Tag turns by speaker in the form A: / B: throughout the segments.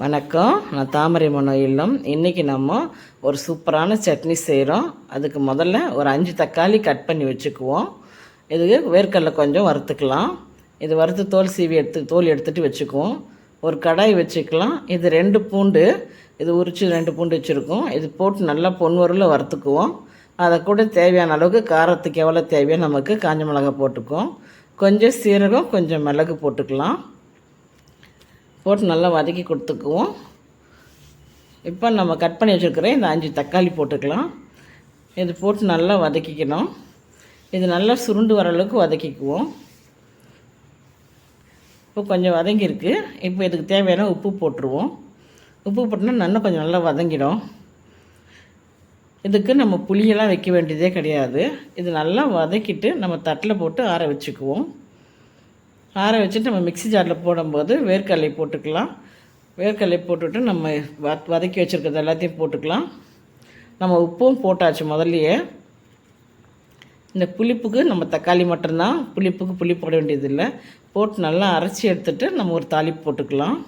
A: வணக்கம். நான் தாமரை மனம் இல்லம். இன்றைக்கி நம்ம ஒரு சூப்பரான சட்னி செய்கிறோம். அதுக்கு முதல்ல ஒரு 5 தக்காளி கட் பண்ணி வச்சுக்குவோம். இதுக்கு வேர்க்கடலை கொஞ்சம் வறுத்துக்கலாம். இது வறுத்து தோல் எடுத்துகிட்டு வச்சுக்குவோம். ஒரு கடாய் வச்சுக்கலாம். இது 2 பூண்டு, இது உரித்து 2 பூண்டு வச்சுருக்கோம். இது போட்டு நல்லா பொன்வரில் வறுத்துக்குவோம். அதை கூட தேவையான அளவுக்கு காரத்துக்கு எவ்வளோ தேவையோ நமக்கு காஞ்ச மிளகாய் போட்டுக்குவோம். கொஞ்சம் சீரகம், கொஞ்சம் மிளகு போட்டுக்கலாம். போட்டு நல்லா வதக்கி கொடுத்துக்குவோம். இப்போ நம்ம கட் பண்ணி வச்சுருக்கிற இந்த 5 தக்காளி போட்டுக்கலாம். இது போட்டு நல்லா வதக்கிக்கணும். இது நல்லா சுருண்டு வர அளவுக்கு வதக்கிக்குவோம். இப்போ கொஞ்சம் வதங்கியிருக்கு. இப்போ இதுக்கு தேவையான உப்பு போட்டுருவோம். உப்பு போட்டோன்னா கொஞ்சம் நல்லா வதங்கிடும். இதுக்கு நம்ம புளியெல்லாம் வைக்க வேண்டியதே கிடையாது. இது நல்லா வதக்கிட்டு நம்ம தட்டில் போட்டு ஆற வச்சுக்குவோம். ஆற வச்சுட்டு நம்ம மிக்ஸி ஜாரில் போடும்போது வேர்க்கடலை போட்டுக்கலாம். வேர்க்கடலை போட்டுவிட்டு நம்ம வதக்கி வச்சுருக்கிறது எல்லாத்தையும் போட்டுக்கலாம். நம்ம உப்பும் போட்டாச்சு முதல்லையே. இந்த புளிப்புக்கு நம்ம தக்காளி மட்டும்தான், புளிப்புக்கு புளி போட வேண்டியதில்லை. போட்டு நல்லா அரைச்சி எடுத்துகிட்டு நம்ம ஒரு தாளிப்பு போட்டுக்கலாம்.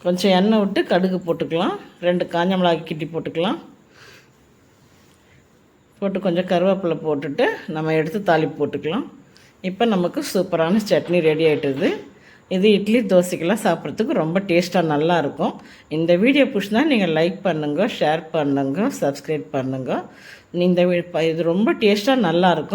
A: கொஞ்சம் எண்ணெய் விட்டு கடுகு போட்டுக்கலாம். 2 காஞ்ச மிளகாய் கிட்டி போட்டுக்கலாம். போட்டு கொஞ்சம் கருவேப்பிலை போட்டுட்டு நம்ம எடுத்து தாளிப்பு போட்டுக்கலாம். இப்போ நமக்கு சூப்பரான சட்னி ரெடி ஆகிட்டுது. இது இட்லி தோசைக்கெல்லாம் சாப்பிட்றதுக்கு ரொம்ப டேஸ்ட்டாக நல்லாயிருக்கும். இந்த வீடியோ பிடிச்சினா நீங்கள் லைக் பண்ணுங்க, ஷேர் பண்ணுங்க, சப்ஸ்கிரைப் பண்ணுங்க. இது ரொம்ப டேஸ்ட்டாக நல்லாயிருக்கும்.